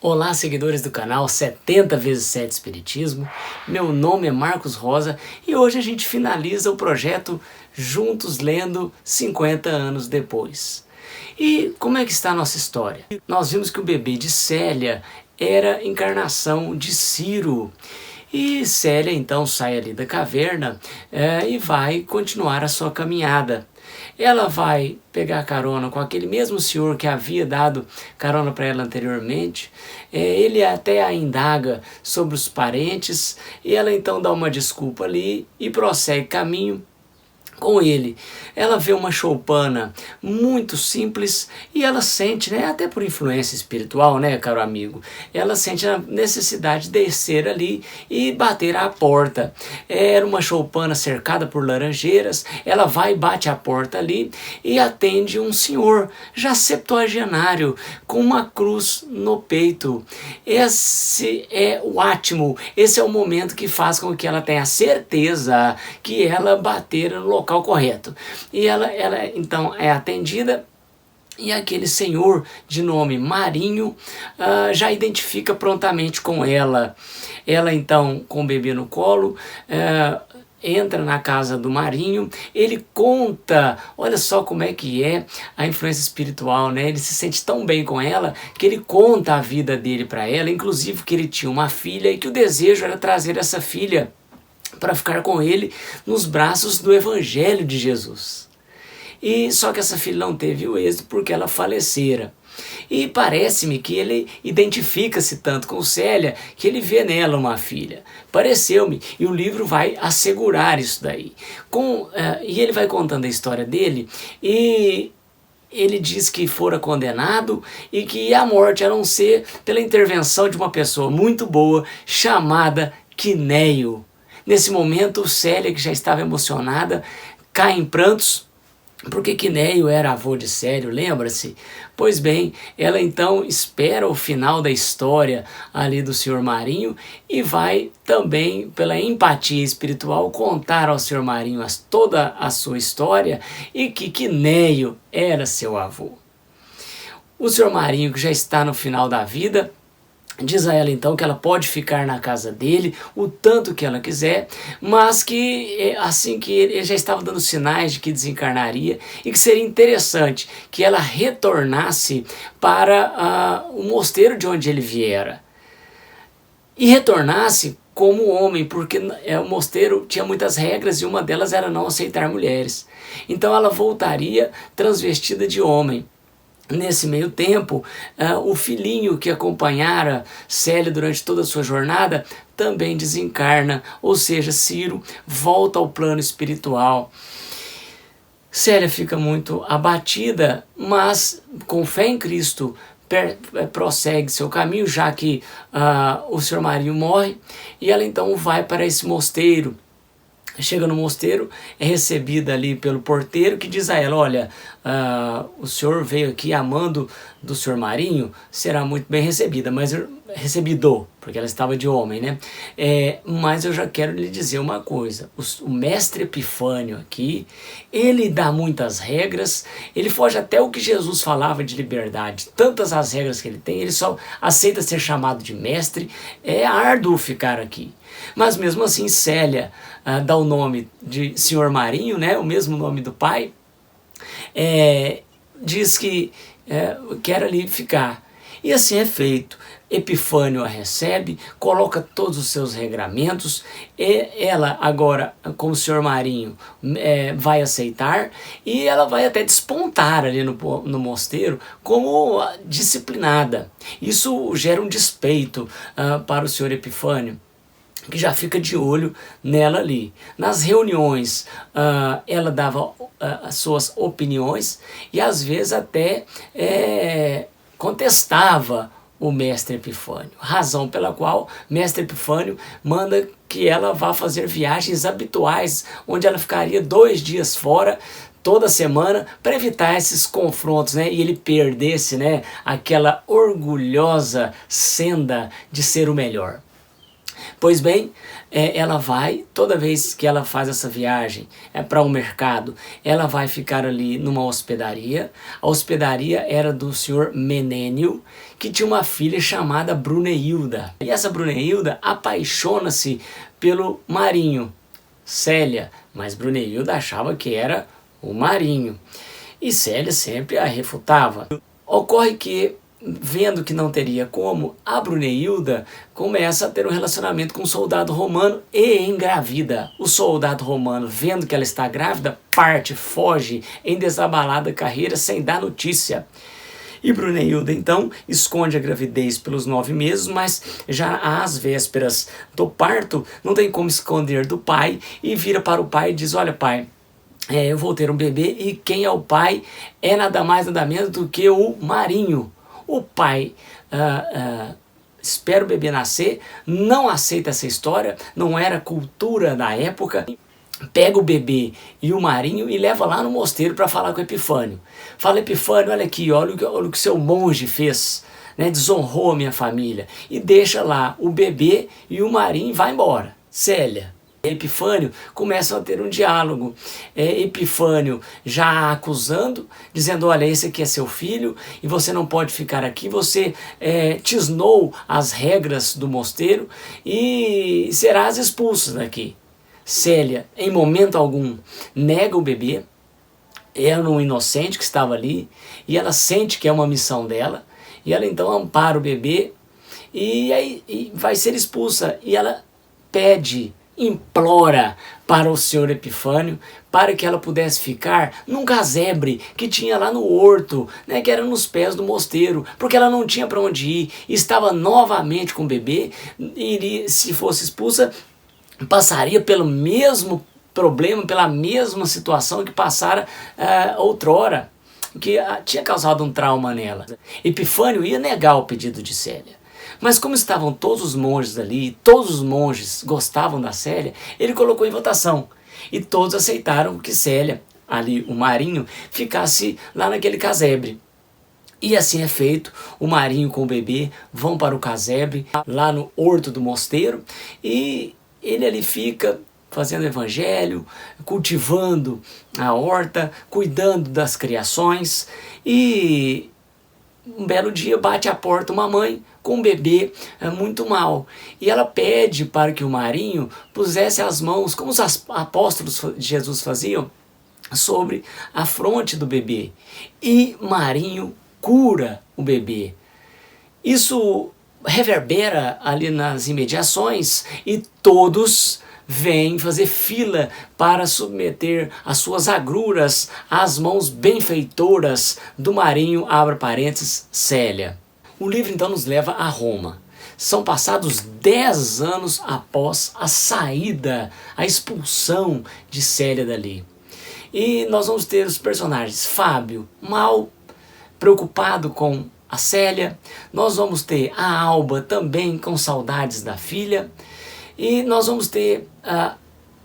Olá, seguidores do canal 70 vezes 7 Espiritismo. Meu nome é Marcos Rosa e hoje a gente finaliza o projeto Juntos Lendo 50 anos depois. E como é que está a nossa história? Nós vimos que o bebê de Célia era encarnação de Ciro. E Célia então sai ali da caverna e vai continuar a sua caminhada. Ela vai pegar carona com aquele mesmo senhor que havia dado carona para ela anteriormente. Ele até a indaga sobre os parentes e ela então dá uma desculpa ali e prossegue caminho com ele. Ela vê uma choupana muito simples e ela sente, até por influência espiritual, caro amigo, ela sente a necessidade de descer ali e bater à porta. Era uma choupana cercada por laranjeiras, ela vai e bate à porta ali e atende um senhor já septuagenário com uma cruz no peito. Esse é o átimo, esse é o momento que faz com que ela tenha certeza que ela bater no local correto. E ela então é atendida e aquele senhor de nome Marinho já identifica prontamente com ela. Ela então com o bebê no colo entra na casa do Marinho, ele conta, olha só como é que é a influência espiritual, ele se sente tão bem com ela, que ele conta a vida dele para ela, inclusive que ele tinha uma filha e que o desejo era trazer essa filha para ficar com ele nos braços do Evangelho de Jesus. E só que essa filha não teve o êxito porque ela falecera. E parece-me que ele identifica-se tanto com Célia que ele vê nela uma filha. Pareceu-me, e o livro vai assegurar isso daí. E ele vai contando a história dele e ele diz que fora condenado e que ia à morte a não ser pela intervenção de uma pessoa muito boa chamada Quinéio. Nesse momento, Célia, que já estava emocionada, cai em prantos, porque Quinéio era avô de Célio, lembra-se? Pois bem, ela então espera o final da história ali do Senhor Marinho e vai também, pela empatia espiritual, contar ao Senhor Marinho toda a sua história e que Quinéio era seu avô. O Senhor Marinho, que já está no final da vida, diz a ela então que ela pode ficar na casa dele o tanto que ela quiser, mas que assim que ele já estava dando sinais de que desencarnaria e que seria interessante que ela retornasse para o mosteiro de onde ele viera. E retornasse como homem, porque o mosteiro tinha muitas regras e uma delas era não aceitar mulheres. Então ela voltaria transvestida de homem. Nesse meio tempo, o filhinho que acompanhara Célia durante toda a sua jornada também desencarna, ou seja, Ciro volta ao plano espiritual. Célia fica muito abatida, mas com fé em Cristo prossegue seu caminho, já que o Senhor Marinho morre, e ela então vai para esse mosteiro. Chega no mosteiro, é recebida ali pelo porteiro que diz a ela, olha, o senhor veio aqui amando do Senhor Marinho, será muito bem recebida, mas recebido, porque ela estava de homem, mas eu já quero lhe dizer uma coisa, o mestre Epifânio aqui, ele dá muitas regras, ele foge até o que Jesus falava de liberdade, tantas as regras que ele tem, ele só aceita ser chamado de mestre, é árduo ficar aqui. Mas mesmo assim Célia dá o nome de Senhor Marinho, o mesmo nome do pai, diz que quer ali ficar. E assim é feito. Epifânio a recebe, coloca todos os seus regramentos, e ela agora, como o Senhor Marinho, vai aceitar, e ela vai até despontar ali no mosteiro como disciplinada. Isso gera um despeito para o Senhor Epifânio, que já fica de olho nela ali. Nas reuniões, ela dava as suas opiniões e às vezes até contestava o mestre Epifânio, razão pela qual mestre Epifânio manda que ela vá fazer viagens habituais, onde ela ficaria 2 dias fora, toda semana, para evitar esses confrontos, e ele perdesse aquela orgulhosa senda de ser o melhor. Pois bem, ela vai, toda vez que ela faz essa viagem para um mercado, ela vai ficar ali numa hospedaria. A hospedaria era do senhor Menênio, que tinha uma filha chamada Bruneilda. E essa Bruneilda apaixona-se pelo Marinho, Célia, mas Bruneilda achava que era o Marinho. E Célia sempre a refutava. Ocorre que, vendo que não teria como, a Bruneilda começa a ter um relacionamento com um soldado romano e engravida. O soldado romano, vendo que ela está grávida, parte, foge em desabalada carreira sem dar notícia. E Bruneilda então esconde a gravidez pelos 9 meses, mas já às vésperas do parto não tem como esconder do pai e vira para o pai e diz: olha pai, eu vou ter um bebê e quem é o pai é nada mais nada menos do que o Marinho. O pai espera o bebê nascer, não aceita essa história, não era cultura da época. Pega o bebê e o Marinho e leva lá no mosteiro para falar com o Epifânio. Fala: Epifânio, olha aqui, olha o que seu monge fez, né? Desonrou a minha família. E deixa lá o bebê e o Marinho e vai embora. Célia e Epifânio começam a ter um diálogo. Epifânio já a acusando, dizendo: olha, esse aqui é seu filho e você não pode ficar aqui, você tisnou as regras do mosteiro e serás expulso daqui. Célia, em momento algum, nega o bebê, era um inocente que estava ali, e ela sente que é uma missão dela, e ela então ampara o bebê, e vai ser expulsa, e ela pede, implora para o senhor Epifânio, para que ela pudesse ficar num casebre que tinha lá no horto, né, que era nos pés do mosteiro, porque ela não tinha para onde ir, estava novamente com o bebê, e se fosse expulsa, passaria pelo mesmo problema, pela mesma situação que passara outrora, que tinha causado um trauma nela. Epifânio ia negar o pedido de Célia. Mas como estavam todos os monges ali, todos os monges gostavam da Célia, ele colocou em votação. E todos aceitaram que Célia, ali o Marinho, ficasse lá naquele casebre. E assim é feito, o Marinho com o bebê vão para o casebre, lá no horto do mosteiro, e ele ali fica fazendo evangelho, cultivando a horta, cuidando das criações, e um belo dia bate à porta uma mãe com um bebê muito mal, e ela pede para que o Marinho pusesse as mãos, como os apóstolos de Jesus faziam, sobre a fronte do bebê, e Marinho cura o bebê. Isso reverbera ali nas imediações e todos vêm fazer fila para submeter as suas agruras às mãos benfeitoras do Marinho, abre parênteses, Célia. O livro então nos leva a Roma. São passados 10 anos após a saída, a expulsão de Célia dali. E nós vamos ter os personagens Fábio, mal preocupado com a Célia, nós vamos ter a Alba também com saudades da filha, e nós vamos ter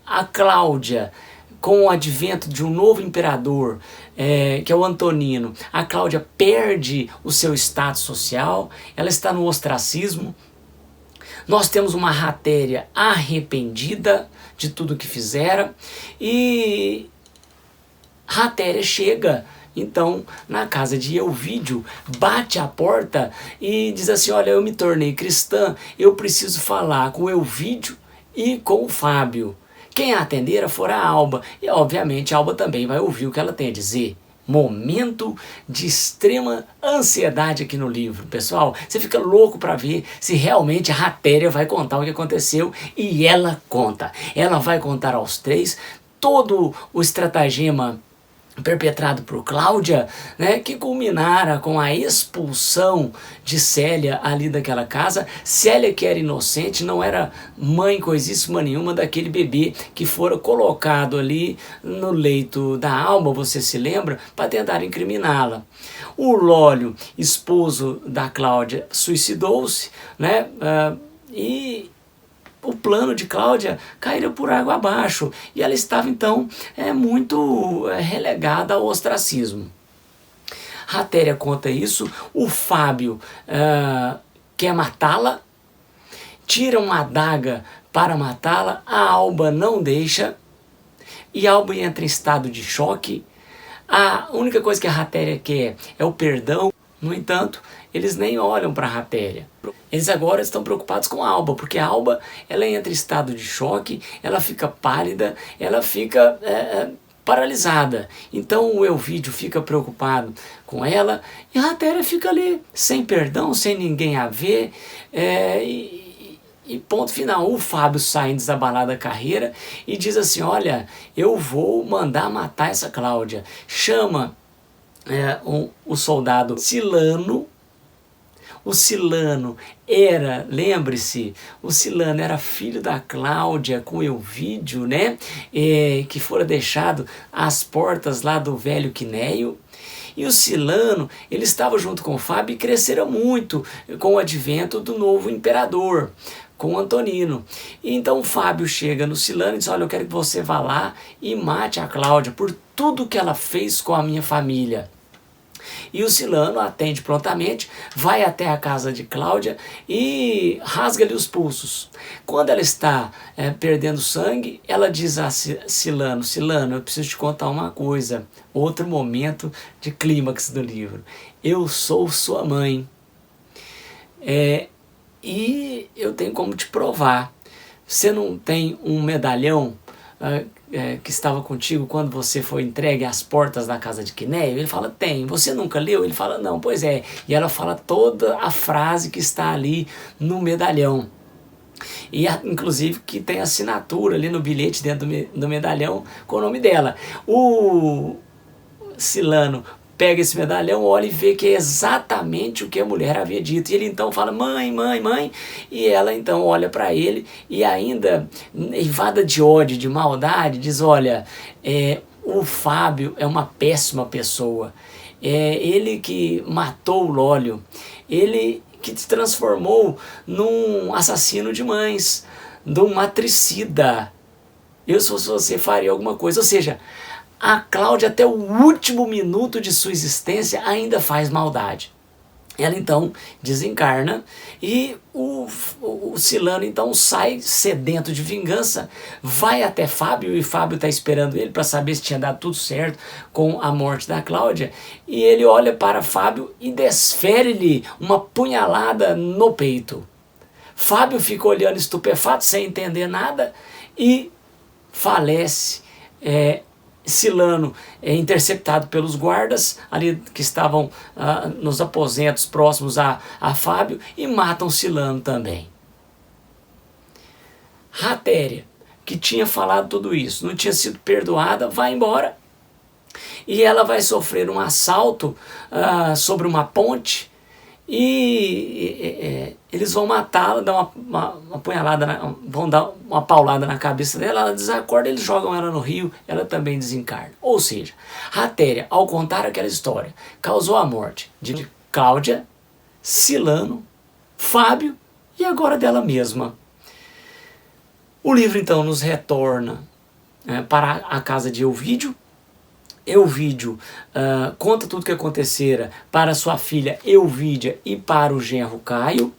a Cláudia com o advento de um novo imperador, que é o Antonino. A Cláudia perde o seu status social, ela está no ostracismo. Nós temos uma Ratéria arrependida de tudo que fizera, e Ratéria chega então na casa de Elvídio, bate a porta e diz assim: olha, eu me tornei cristã, eu preciso falar com o Elvídio e com o Fábio. Quem a atendera fora a Alba, e obviamente a Alba também vai ouvir o que ela tem a dizer. Momento de extrema ansiedade aqui no livro, pessoal. Você fica louco para ver se realmente a Ratéria vai contar o que aconteceu, e ela conta. Ela vai contar aos 3 todo o estratagema perpetrado por Cláudia, né, que culminara com a expulsão de Célia ali daquela casa. Célia, que era inocente, não era mãe coisíssima nenhuma daquele bebê que fora colocado ali no leito da Alba, você se lembra, para tentar incriminá-la. O Lólio, esposo da Cláudia, suicidou-se, né, e o plano de Cláudia caíra por água abaixo, e ela estava então muito relegada ao ostracismo. Ratéria conta isso, o Fábio quer matá-la, tira uma adaga para matá-la, a Alba não deixa, e Alba entra em estado de choque. A única coisa que a Ratéria quer é o perdão. No entanto, eles nem olham para a Ratéria. Eles agora estão preocupados com a Alba, porque a Alba ela entra em estado de choque, ela fica pálida, ela fica paralisada. Então o Elvídio fica preocupado com ela e a Ratéria fica ali, sem perdão, sem ninguém a ver, e ponto final. O Fábio sai desabalado da carreira e diz assim: olha, eu vou mandar matar essa Cláudia. Chama o soldado Silano. O Silano era, lembre-se, o Silano era filho da Cláudia com Elvídio, né? Que fora deixado às portas lá do velho Quinéio. E o Silano, ele estava junto com o Fábio e cresceram muito com o advento do novo imperador, com Antonino. E então o Fábio chega no Silano e diz: olha, eu quero que você vá lá e mate a Cláudia por tudo que ela fez com a minha família. E o Silano atende prontamente, vai até a casa de Cláudia e rasga-lhe os pulsos. Quando ela está perdendo sangue, ela diz a Silano: Silano, eu preciso te contar uma coisa. Outro momento de clímax do livro. Eu sou sua mãe. E eu tenho como te provar. Você não tem um medalhão que estava contigo quando você foi entregue às portas da casa de Quinéio? Ele fala: tem. Você nunca leu? Ele fala: não. Pois é. E ela fala toda a frase que está ali no medalhão. E inclusive que tem assinatura ali no bilhete dentro do medalhão com o nome dela. O Silano pega esse medalhão, olha e vê que é exatamente o que a mulher havia dito. E ele então fala: mãe, mãe, mãe. E ela então olha para ele e ainda, eivada de ódio, de maldade, diz: olha, o Fábio é uma péssima pessoa. Ele que matou o Lólio. Ele que se transformou num assassino de mães, num matricida. Eu, se fosse você, faria alguma coisa. Ou seja, a Cláudia, até o último minuto de sua existência, ainda faz maldade. Ela então desencarna e o Silano então sai sedento de vingança, vai até Fábio, e Fábio está esperando ele para saber se tinha dado tudo certo com a morte da Cláudia, e ele olha para Fábio e desfere-lhe uma punhalada no peito. Fábio fica olhando estupefato, sem entender nada, e falece. Silano é interceptado pelos guardas ali que estavam nos aposentos próximos a Fábio e matam Silano também. Ratéria, que tinha falado tudo isso, não tinha sido perdoada, vai embora e ela vai sofrer um assalto sobre uma ponte e eles vão matá-la, dar uma punhalada, vão dar uma paulada na cabeça dela, ela desacorda, eles jogam ela no rio, ela também desencarna. Ou seja, Ratéria, ao contar aquela história, causou a morte de Cláudia, Silano, Fábio e agora dela mesma. O livro então nos retorna para a casa de Elvídio. Elvídio conta tudo o que acontecera para sua filha Elvídia e para o genro Caio.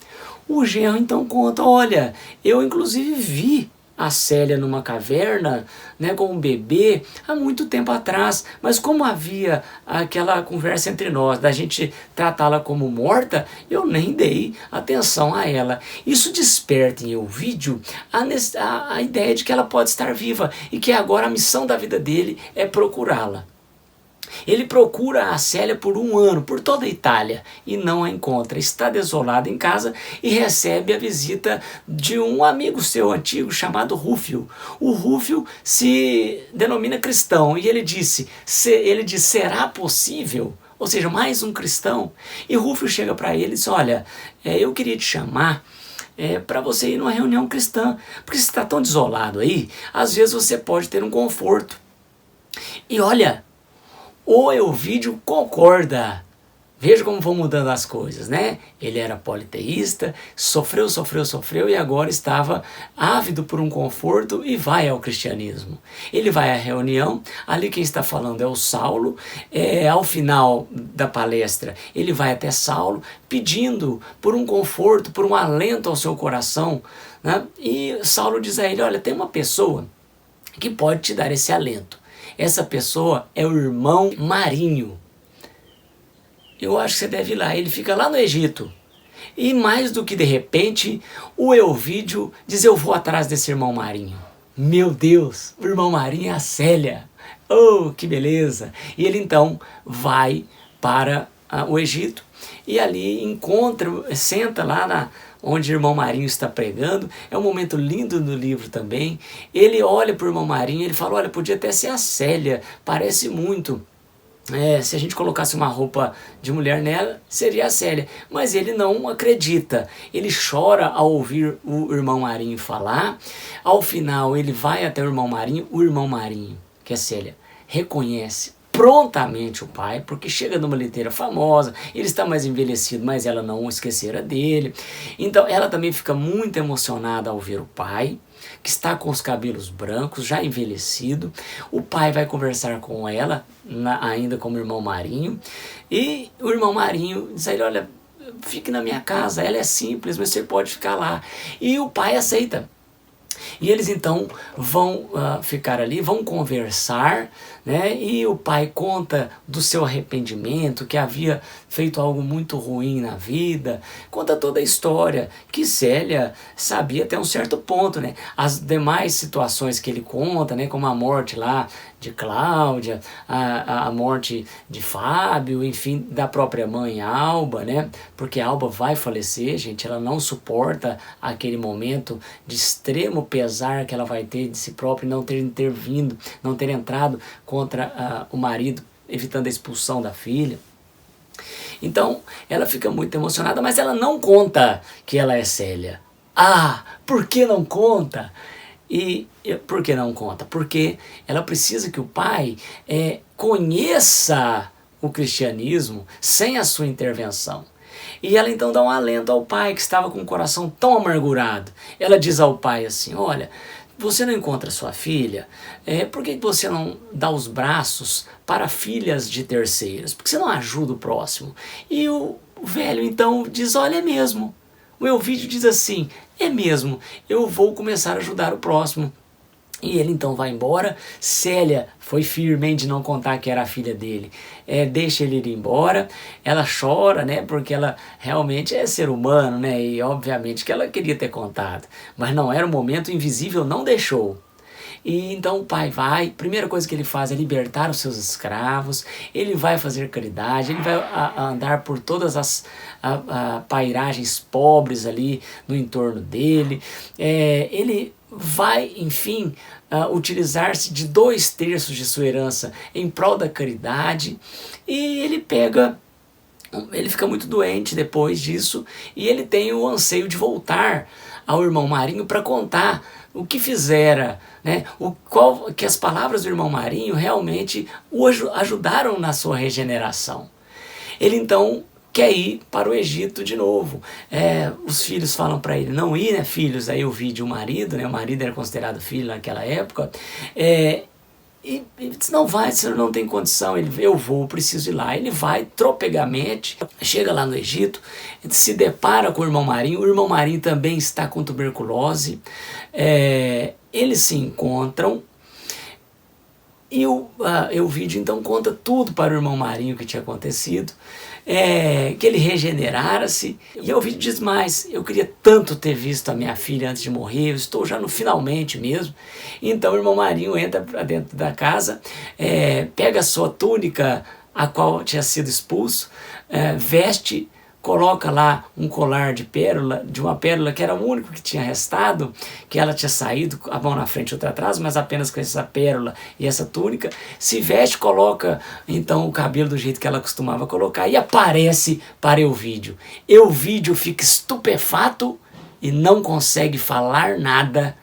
O genro então conta: olha, eu inclusive vi a Célia numa caverna, né, com um bebê há muito tempo atrás, mas como havia aquela conversa entre nós da gente tratá-la como morta, eu nem dei atenção a ela. Isso desperta em Elvídio a ideia de que ela pode estar viva e que agora a missão da vida dele é procurá-la. Ele procura a Célia por 1 ano, por toda a Itália, e não a encontra. Está desolado em casa e recebe a visita de um amigo seu antigo chamado Rúfio. O Rúfio se denomina cristão e ele diz: será possível? Ou seja, mais um cristão. E Rúfio chega para ele e diz: olha, eu queria te chamar para você ir numa reunião cristã, porque você está tão desolado aí, às vezes você pode ter um conforto. E olha, o Elvídio concorda. Veja como vão mudando as coisas, né? Ele era politeísta, sofreu e agora estava ávido por um conforto e vai ao cristianismo. Ele vai à reunião, ali quem está falando é o Saulo, ao final da palestra ele vai até Saulo pedindo por um conforto, por um alento ao seu coração, né? E Saulo diz a ele, olha, tem uma pessoa que pode te dar esse alento. Essa pessoa é o irmão Marinho. Eu acho que você deve ir lá. Ele fica lá no Egito. E mais do que de repente, o Elvídio diz, eu vou atrás desse irmão Marinho. Meu Deus, o irmão Marinho é a Célia. Oh, que beleza. E ele então vai para o Egito e ali senta lá onde o irmão Marinho está pregando. É um momento lindo no livro também. Ele olha para o irmão Marinho e ele fala, olha, podia até ser a Célia, parece muito. Se a gente colocasse uma roupa de mulher nela, seria a Célia. Mas ele não acredita. Ele chora ao ouvir o irmão Marinho falar. Ao final, ele vai até o irmão Marinho, que é Célia, reconhece prontamente o pai, porque chega numa liteira famosa, ele está mais envelhecido, mas ela não esquecera dele. Então ela também fica muito emocionada ao ver o pai, que está com os cabelos brancos, já envelhecido. O pai vai conversar com ela, ainda como irmão Marinho, e o irmão Marinho diz a ele, olha, fique na minha casa, ela é simples, mas você pode ficar lá. E o pai aceita. E eles então vão ficar ali, vão conversar, né? E o pai conta do seu arrependimento, que havia feito algo muito ruim na vida, conta toda a história, que Célia sabia até um certo ponto, né? As demais situações que ele conta, né? Como a morte lá de Cláudia, a morte de Fábio, enfim, da própria mãe Alba, né? Porque Alba vai falecer, gente, ela não suporta aquele momento de extremo pesar que ela vai ter de si própria e não ter intervindo, não ter entrado contra o marido, evitando a expulsão da filha. Então, ela fica muito emocionada, mas ela não conta que ela é Célia. Ah, por que não conta? E por que não conta? Porque ela precisa que o pai conheça o cristianismo sem a sua intervenção. E ela então dá um alento ao pai que estava com o coração tão amargurado. Ela diz ao pai assim, olha, você não encontra sua filha? Por que você não dá os braços para filhas de terceiros? Por que você não ajuda o próximo? E o velho então diz, olha, é mesmo. O Elvídio diz assim, é mesmo, eu vou começar a ajudar o próximo. E ele então vai embora. Célia foi firme de não contar que era a filha dele. Deixa ele ir embora. Ela chora, né? Porque ela realmente é ser humano, né? E obviamente que ela queria ter contado. Mas não era o momento, invisível não deixou. E então o pai vai, primeira coisa que ele faz é libertar os seus escravos, ele vai fazer caridade, ele vai andar por todas as pairagens pobres ali no entorno dele, ele vai, enfim, utilizar-se de 2/3 de sua herança em prol da caridade, e ele fica muito doente depois disso, e ele tem o anseio de voltar ao irmão Marinho para contar o que fizera, né? Que as palavras do irmão Marinho realmente o ajudaram na sua regeneração. Ele então quer ir para o Egito de novo. Os filhos falam para ele não ir, né, filhos? Aí eu vi de um marido, né? O marido era considerado filho naquela época. E diz, não vai, você não tem condição. Eu vou, preciso ir lá. Ele vai tropegamente, chega lá no Egito, se depara com o irmão Marinho também está com tuberculose, eles se encontram, e o Elvídio então conta tudo para o irmão Marinho que tinha acontecido, que ele regenerara-se, e o Elvídio diz mais, eu queria tanto ter visto a minha filha antes de morrer, eu estou já no finalmente mesmo. Então o irmão Marinho entra para dentro da casa, pega a sua túnica, a qual tinha sido expulso, veste, coloca lá um colar de uma pérola que era o único que tinha restado, que ela tinha saído, a mão na frente e outra atrás, mas apenas com essa pérola e essa túnica, se veste, coloca então o cabelo do jeito que ela costumava colocar e aparece para Elvídio. Elvídio fica estupefato e não consegue falar nada,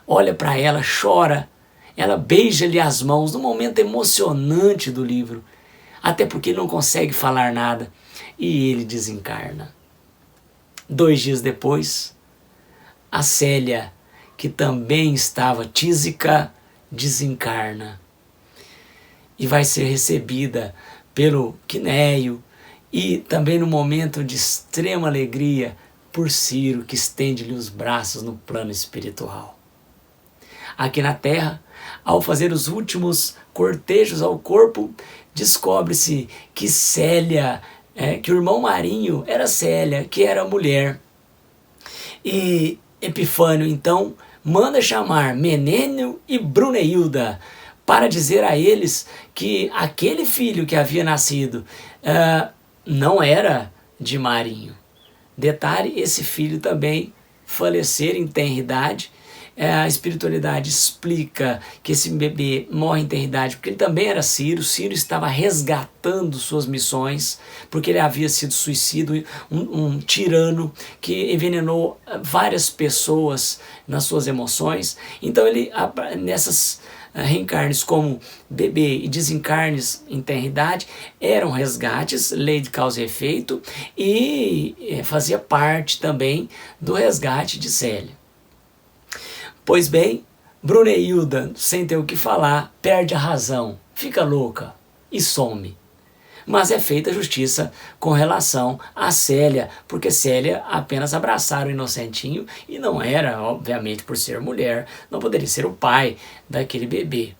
olha para ela, chora, ela beija-lhe as mãos, num momento emocionante do livro, até porque ele não consegue falar nada. e ele desencarna. 2 dias depois, a Célia, que também estava tísica, desencarna e vai ser recebida pelo Quinéio e também no momento de extrema alegria por Ciro, que estende-lhe os braços no plano espiritual. Aqui na Terra, ao fazer os últimos cortejos ao corpo, descobre-se que Célia, que o irmão Marinho era Célia, que era mulher. E Epifânio, então, manda chamar Menênio e Bruneilda para dizer a eles que aquele filho que havia nascido não era de Marinho. Detalhe, esse filho também falecer em tenra idade. A espiritualidade explica que esse bebê morre em tenra idade porque ele também era Ciro. Ciro estava resgatando suas missões, porque ele havia sido suicida, um tirano que envenenou várias pessoas nas suas emoções. Então ele, nessas reencarnes como bebê e desencarnes em tenra idade, eram resgates, lei de causa e efeito, e fazia parte também do resgate de Célia. Pois bem, Bruneilda, sem ter o que falar, perde a razão, fica louca e some. Mas é feita justiça com relação a Célia, porque Célia apenas abraçara o inocentinho e não era, obviamente, por ser mulher, não poderia ser o pai daquele bebê.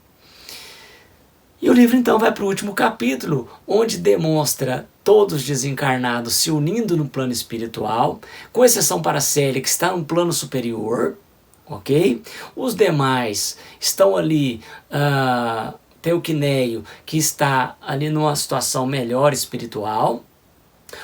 E o livro então vai para o último capítulo, onde demonstra todos desencarnados se unindo no plano espiritual, com exceção para Célia, que está no plano superior, ok? Os demais estão ali, tem o Quinéio, que está ali numa situação melhor espiritual.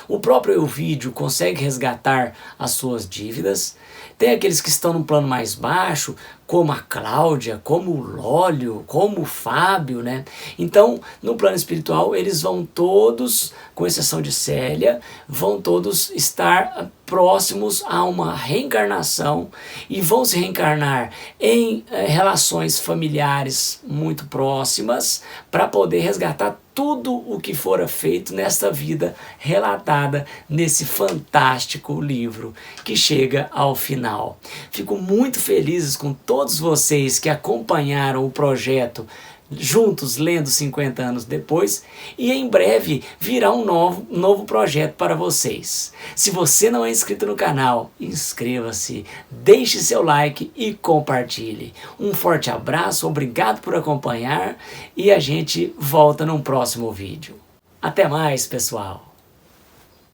O próprio Ovídio consegue resgatar as suas dívidas. Tem aqueles que estão num plano mais baixo, como a Cláudia, como o Lólio, como o Fábio, né? Então, no plano espiritual, eles vão todos, com exceção de Célia, vão todos estar próximos a uma reencarnação e vão se reencarnar em relações familiares muito próximas para poder resgatar tudo o que fora feito nesta vida relatada nesse fantástico livro que chega ao final. Fico muito feliz com todos vocês que acompanharam o projeto Juntos Lendo 50 Anos Depois, e em breve virá um novo projeto para vocês. Se você não é inscrito no canal, inscreva-se, deixe seu like e compartilhe. Um forte abraço, obrigado por acompanhar e a gente volta num próximo vídeo. Até mais, pessoal!